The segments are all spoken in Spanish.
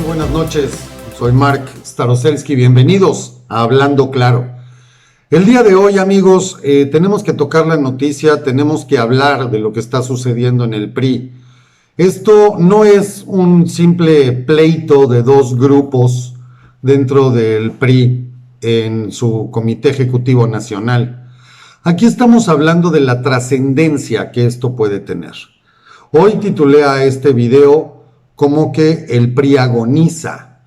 Muy buenas noches, soy Mark Staroselsky, bienvenidos a Hablando Claro. El día de hoy, amigos, tenemos que tocar la noticia, tenemos que hablar de lo que está sucediendo en el PRI. Esto no es un simple pleito de dos grupos dentro del PRI en su Comité Ejecutivo Nacional. Aquí estamos hablando de la trascendencia que esto puede tener. Hoy titulé a este video como que el PRI agoniza.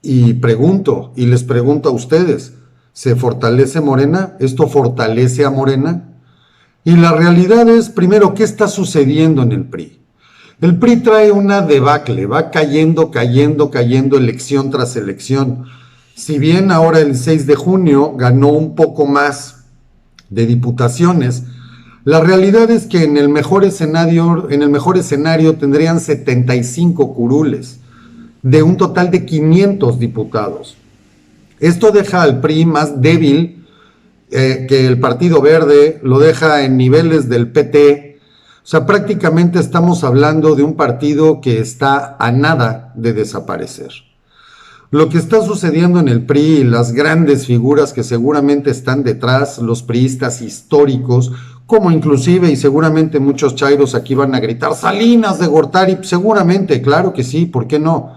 Y les pregunto a ustedes, ¿se fortalece Morena? ¿Esto fortalece a Morena? Y la realidad es, primero, ¿qué está sucediendo en el PRI? El PRI trae una debacle, va cayendo elección tras elección. Si bien ahora el 6 de junio ganó un poco más de diputaciones, la realidad es que en el mejor escenario tendrían 75 curules de un total de 500 diputados. Esto deja al PRI más débil que el Partido Verde, lo deja en niveles del PT. O sea, prácticamente estamos hablando de un partido que está a nada de desaparecer. Lo que está sucediendo en el PRI, las grandes figuras que seguramente están detrás, los priistas históricos, como inclusive y seguramente muchos chairos aquí van a gritar Salinas de Gortari, seguramente, claro que sí, ¿por qué no?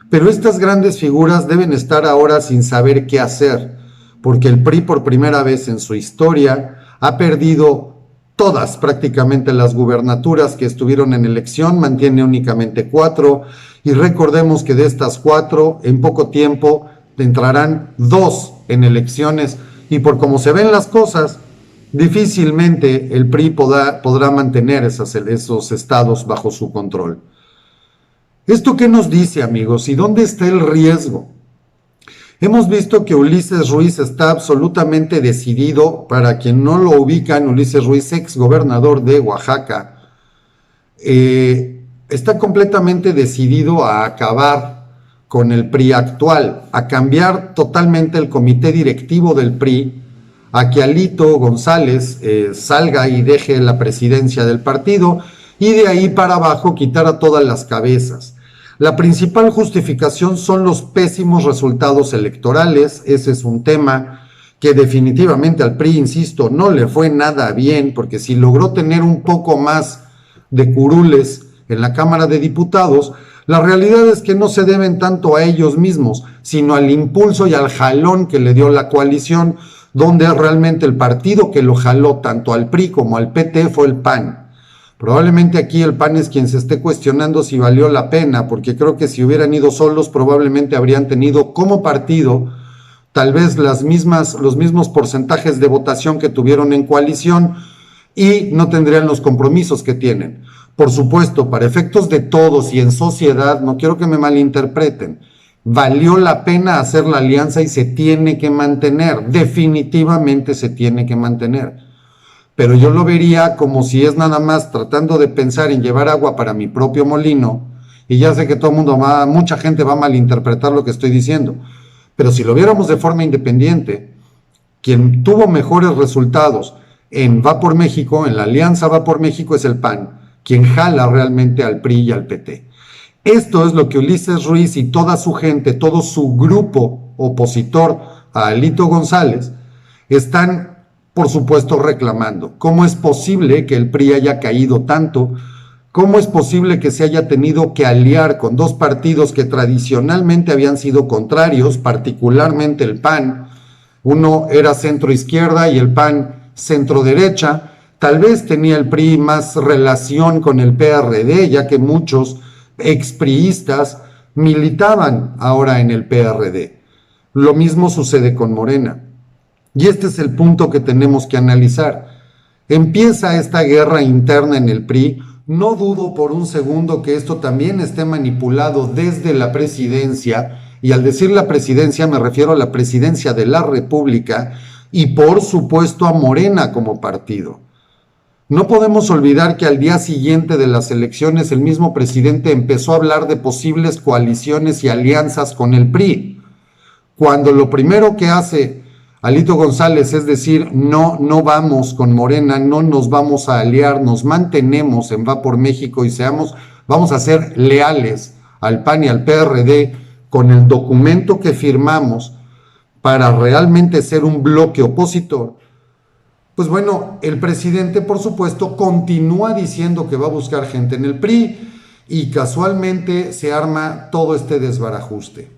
Pero estas grandes figuras deben estar ahora sin saber qué hacer, porque el PRI por primera vez en su historia ha perdido todas prácticamente las gubernaturas que estuvieron en elección, mantiene únicamente 4, y recordemos que de estas 4, en poco tiempo entrarán 2 en elecciones, y por cómo se ven las cosas, difícilmente el PRI podrá mantener esos estados bajo su control. ¿Esto qué nos dice, amigos? ¿Y dónde está el riesgo? Hemos visto que Ulises Ruiz está absolutamente decidido. Para quien no lo ubican, Ulises Ruiz, ex gobernador de Oaxaca, está completamente decidido a acabar con el PRI actual, a cambiar totalmente el comité directivo del PRI, a que Alito González salga y deje la presidencia del partido y de ahí para abajo quitar a todas las cabezas. La principal justificación son los pésimos resultados electorales. Ese es un tema que definitivamente al PRI, insisto, no le fue nada bien, porque si logró tener un poco más de curules en la Cámara de Diputados, la realidad es que no se deben tanto a ellos mismos, sino al impulso y al jalón que le dio la coalición, donde realmente el partido que lo jaló tanto al PRI como al PT fue el PAN. Probablemente aquí el PAN es quien se esté cuestionando si valió la pena, porque creo que si hubieran ido solos probablemente habrían tenido como partido tal vez los mismos porcentajes de votación que tuvieron en coalición y no tendrían los compromisos que tienen. Por supuesto, para efectos de todos y en sociedad, no quiero que me malinterpreten, valió la pena hacer la alianza y se tiene que mantener, definitivamente se tiene que mantener. Pero yo lo vería como si es nada más tratando de pensar en llevar agua para mi propio molino, y ya sé que mucha gente va a malinterpretar lo que estoy diciendo, pero si lo viéramos de forma independiente, quien tuvo mejores resultados en Va por México, en la alianza Va por México, es el PAN, quien jala realmente al PRI y al PT. Esto es lo que Ulises Ruiz y toda su gente, todo su grupo opositor a Alito González, están, por supuesto, reclamando. ¿Cómo es posible que el PRI haya caído tanto? ¿Cómo es posible que se haya tenido que aliar con dos partidos que tradicionalmente habían sido contrarios, particularmente el PAN? Uno era centro-izquierda y el PAN centro-derecha. Tal vez tenía el PRI más relación con el PRD, ya que muchos expriistas militaban ahora en el PRD. Lo mismo sucede con Morena. Y este es el punto que tenemos que analizar. Empieza esta guerra interna en el PRI. No dudo por un segundo que esto también esté manipulado desde la presidencia, y al decir la presidencia me refiero a la presidencia de la República y por supuesto a Morena como partido. No podemos olvidar que al día siguiente de las elecciones el mismo presidente empezó a hablar de posibles coaliciones y alianzas con el PRI, cuando lo primero que hace Alito González es decir, no vamos con Morena, no nos vamos a aliar, nos mantenemos en Va por México y vamos a ser leales al PAN y al PRD con el documento que firmamos para realmente ser un bloque opositor, pues bueno, el presidente por supuesto continúa diciendo que va a buscar gente en el PRI y casualmente se arma todo este desbarajuste.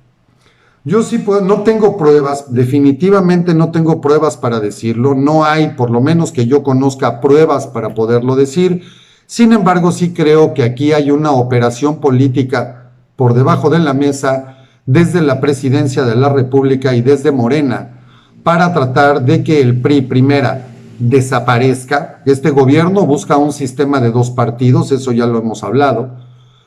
Yo sí puedo, no tengo pruebas, definitivamente no tengo pruebas para decirlo, no hay, por lo menos que yo conozca, pruebas para poderlo decir. Sin embargo, sí creo que aquí hay una operación política por debajo de la mesa desde la presidencia de la República y desde Morena para tratar de que el PRI primera desaparezca. Este gobierno busca un sistema de dos partidos, eso ya lo hemos hablado,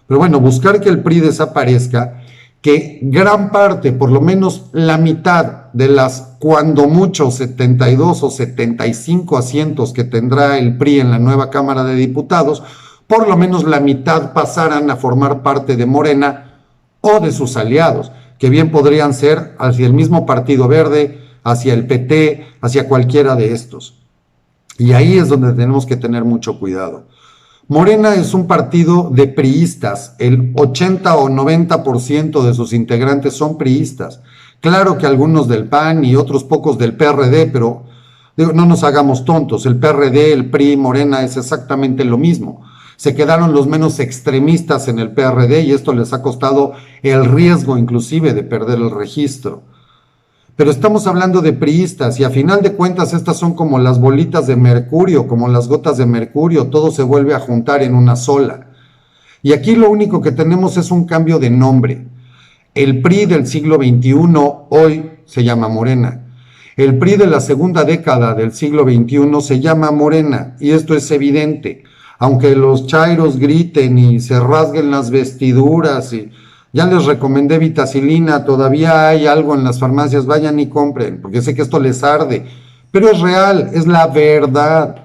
pero bueno, buscar que el PRI desaparezca, que gran parte, por lo menos la mitad de las cuando mucho 72 o 75 asientos que tendrá el PRI en la nueva Cámara de Diputados, por lo menos la mitad pasaran a formar parte de Morena o de sus aliados, que bien podrían ser hacia el mismo Partido Verde, hacia el PT, hacia cualquiera de estos. Y ahí es donde tenemos que tener mucho cuidado. Morena es un partido de priistas, el 80 o 90% de sus integrantes son priistas. Claro que algunos del PAN y otros pocos del PRD, pero digo, no nos hagamos tontos, el PRD, el PRI, Morena es exactamente lo mismo. Se quedaron los menos extremistas en el PRD y esto les ha costado el riesgo inclusive de perder el registro. Pero estamos hablando de priistas y a final de cuentas estas son como las bolitas de mercurio, como las gotas de mercurio, todo se vuelve a juntar en una sola. Y aquí lo único que tenemos es un cambio de nombre. El PRI del siglo XXI hoy se llama Morena. El PRI de la segunda década del siglo XXI se llama Morena y esto es evidente. Aunque los chairos griten y se rasguen las vestiduras y ya les recomendé vitacilina, todavía hay algo en las farmacias, vayan y compren, porque sé que esto les arde, pero es real, es la verdad.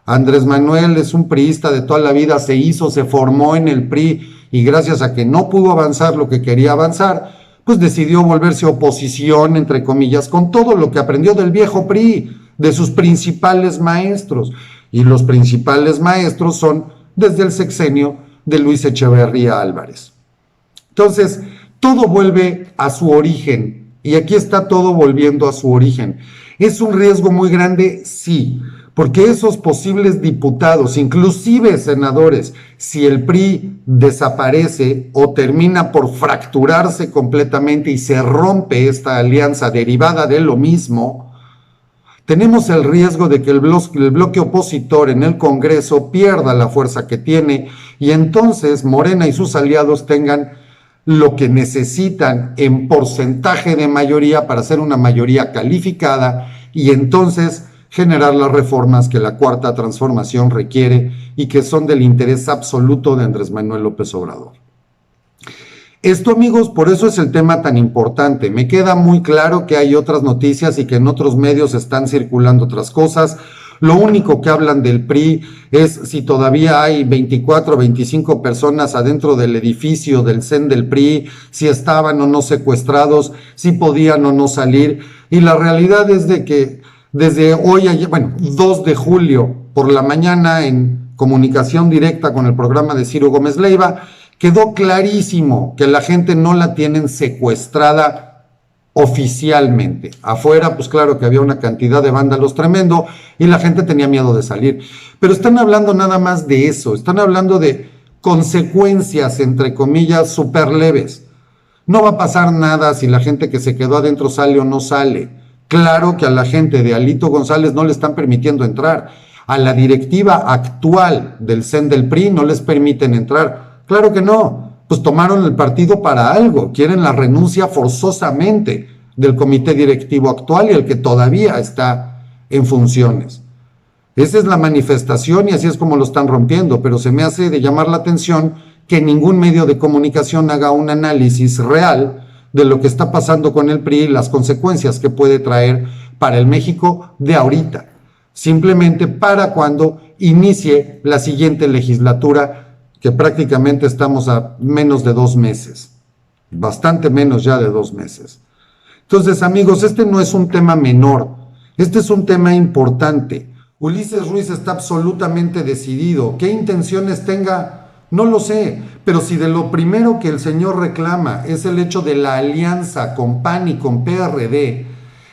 Andrés Manuel es un priista de toda la vida, se hizo, se formó en el PRI y gracias a que no pudo avanzar lo que quería avanzar, pues decidió volverse oposición, entre comillas, con todo lo que aprendió del viejo PRI, de sus principales maestros. Y los principales maestros son desde el sexenio de Luis Echeverría Álvarez. Entonces, todo vuelve a su origen, y aquí está todo volviendo a su origen. ¿Es un riesgo muy grande? Sí, porque esos posibles diputados, inclusive senadores, si el PRI desaparece o termina por fracturarse completamente y se rompe esta alianza derivada de lo mismo, tenemos el riesgo de que el bloque opositor en el Congreso pierda la fuerza que tiene y entonces Morena y sus aliados tengan lo que necesitan en porcentaje de mayoría para ser una mayoría calificada y entonces generar las reformas que la Cuarta Transformación requiere y que son del interés absoluto de Andrés Manuel López Obrador. Esto, amigos, por eso es el tema tan importante. Me queda muy claro que hay otras noticias y que en otros medios están circulando otras cosas. Lo único que hablan del PRI es si todavía hay 24 o 25 personas adentro del edificio del CEN del PRI, si estaban o no secuestrados, si podían o no salir. Y la realidad es de que desde hoy, 2 de julio por la mañana en comunicación directa con el programa de Ciro Gómez Leiva, quedó clarísimo que la gente no la tienen secuestrada oficialmente. Afuera, pues claro que había una cantidad de vándalos tremendo y la gente tenía miedo de salir. Pero están hablando nada más de eso, están hablando de consecuencias, entre comillas, súper leves. No va a pasar nada si la gente que se quedó adentro sale o no sale. Claro que a la gente de Alito González no le están permitiendo entrar. A la directiva actual del CEN del PRI no les permiten entrar. Claro que no, pues tomaron el partido para algo, quieren la renuncia forzosamente del comité directivo actual y el que todavía está en funciones. Esa es la manifestación y así es como lo están rompiendo, pero se me hace de llamar la atención que ningún medio de comunicación haga un análisis real de lo que está pasando con el PRI y las consecuencias que puede traer para el México de ahorita, simplemente para cuando inicie la siguiente legislatura, que prácticamente estamos a menos de 2 meses, bastante menos ya de 2 meses. Entonces, amigos, este no es un tema menor, este es un tema importante. Ulises Ruiz está absolutamente decidido. ¿Qué intenciones tenga? No lo sé, pero si de lo primero que el señor reclama es el hecho de la alianza con PAN y con PRD,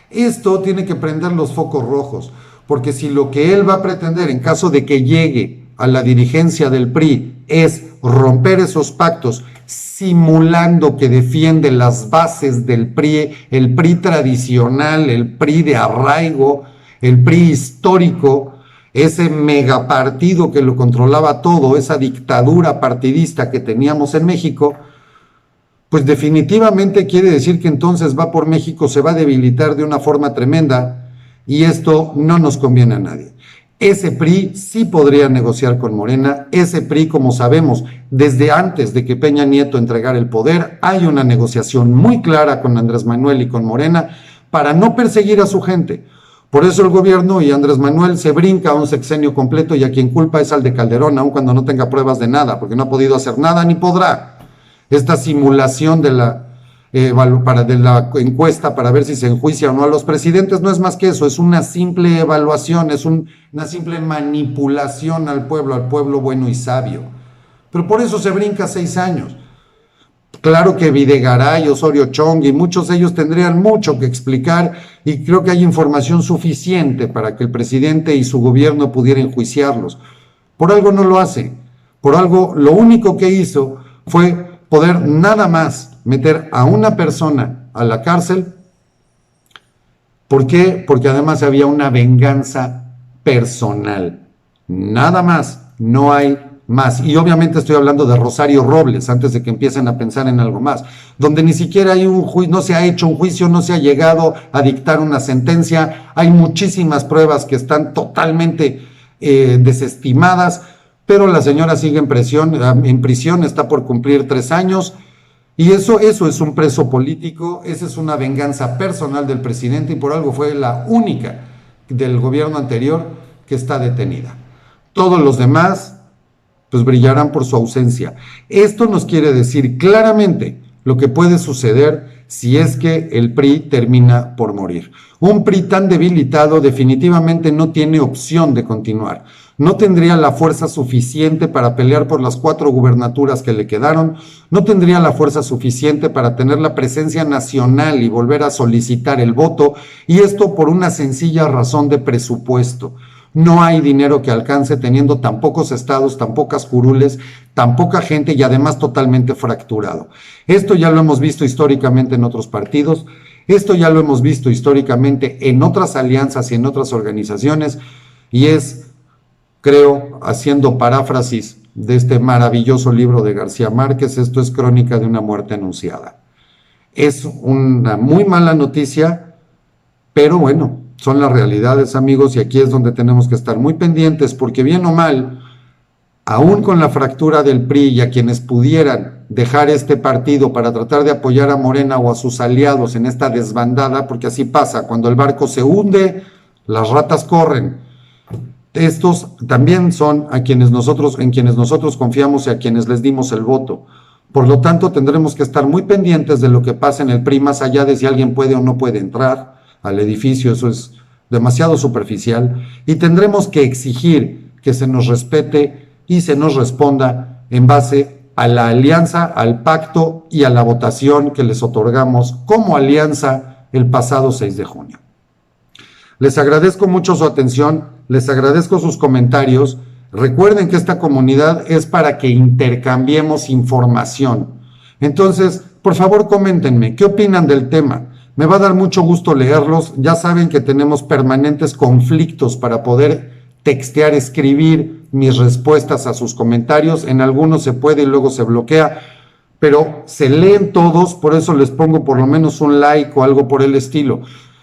esto tiene que prender los focos rojos, porque si lo que él va a pretender en caso de que llegue a la dirigencia del PRI es romper esos pactos, simulando que defiende las bases del PRI, el PRI tradicional, el PRI de arraigo, el PRI histórico, ese megapartido que lo controlaba todo, esa dictadura partidista que teníamos en México, pues definitivamente quiere decir que entonces Va por México se va a debilitar de una forma tremenda y esto no nos conviene a nadie. Ese PRI sí podría negociar con Morena, ese PRI, como sabemos, desde antes de que Peña Nieto entregara el poder, hay una negociación muy clara con Andrés Manuel y con Morena para no perseguir a su gente. Por eso el gobierno y Andrés Manuel se brinca a un sexenio completo y a quien culpa es al de Calderón, aun cuando no tenga pruebas de nada, porque no ha podido hacer nada ni podrá. Esta simulación de la encuesta para ver si se enjuicia o no a los presidentes no es más que eso, es una simple evaluación, es una simple manipulación al pueblo bueno y sabio. Pero por eso se brinca 6 años. Claro que Videgaray, Osorio Chong y muchos de ellos tendrían mucho que explicar y creo que hay información suficiente para que el presidente y su gobierno pudieran enjuiciarlos. Por algo no lo hace, por algo lo único que hizo fue poder nada más meter a una persona a la cárcel. ¿Por qué? Porque además había una venganza personal. Nada más, no hay más. Y obviamente estoy hablando de Rosario Robles, antes de que empiecen a pensar en algo más, donde ni siquiera hay un juicio, no se ha hecho un juicio, no se ha llegado a dictar una sentencia, hay muchísimas pruebas que están totalmente desestimadas, pero la señora sigue en prisión, está por cumplir 3 años, y eso es un preso político, esa es una venganza personal del presidente, y por algo fue la única del gobierno anterior que está detenida. Todos los demás, pues brillarán por su ausencia. Esto nos quiere decir claramente lo que puede suceder si es que el PRI termina por morir. Un PRI tan debilitado definitivamente no tiene opción de continuar. No tendría la fuerza suficiente para pelear por las 4 gubernaturas que le quedaron, no tendría la fuerza suficiente para tener la presencia nacional y volver a solicitar el voto, y esto por una sencilla razón de presupuesto. No hay dinero que alcance teniendo tan pocos estados, tan pocas curules, tan poca gente y además totalmente fracturado. Esto ya lo hemos visto históricamente en otros partidos, esto ya lo hemos visto históricamente en otras alianzas y en otras organizaciones, y es, creo, haciendo paráfrasis de este maravilloso libro de García Márquez, esto es Crónica de una muerte anunciada. Es una muy mala noticia, pero bueno, son las realidades, amigos, y aquí es donde tenemos que estar muy pendientes, porque bien o mal, aún con la fractura del PRI y a quienes pudieran dejar este partido para tratar de apoyar a Morena o a sus aliados en esta desbandada, porque así pasa, cuando el barco se hunde, las ratas corren. Estos también son en quienes nosotros confiamos y a quienes les dimos el voto. Por lo tanto, tendremos que estar muy pendientes de lo que pasa en el PRI, más allá de si alguien puede o no puede entrar al edificio, eso es demasiado superficial, y tendremos que exigir que se nos respete y se nos responda en base a la alianza, al pacto y a la votación que les otorgamos como alianza el pasado 6 de junio. Les agradezco mucho su atención, les agradezco sus comentarios. Recuerden que esta comunidad es para que intercambiemos información. Entonces, por favor, coméntenme, ¿qué opinan del tema? Me va a dar mucho gusto leerlos. Ya saben que tenemos permanentes conflictos para poder textear, escribir mis respuestas a sus comentarios. En algunos se puede y luego se bloquea, pero se leen todos, por eso les pongo por lo menos un like o algo por el estilo.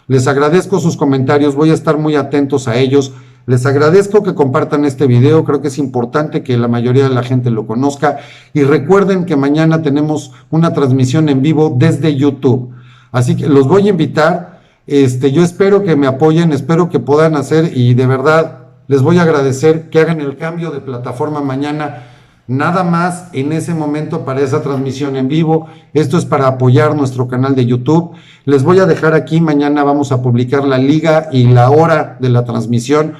Les agradezco sus comentarios, voy a estar muy atentos a ellos. Les agradezco que compartan este video, creo que es importante que la mayoría de la gente lo conozca. Y recuerden que mañana tenemos una transmisión en vivo desde YouTube. Así que los voy a invitar, yo espero que me apoyen, espero que puedan hacer, y de verdad les voy a agradecer que hagan el cambio de plataforma mañana, nada más en ese momento para esa transmisión en vivo. Esto es para apoyar nuestro canal de YouTube. Les voy a dejar aquí, mañana vamos a publicar la liga y la hora de la transmisión.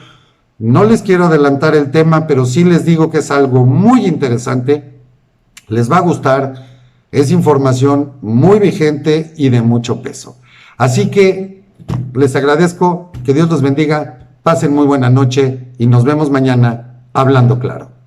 No les quiero adelantar el tema, pero sí les digo que es algo muy interesante. Les va a gustar. Es información muy vigente y de mucho peso. Así que les agradezco. Que Dios los bendiga. Pasen muy buena noche y nos vemos mañana hablando claro.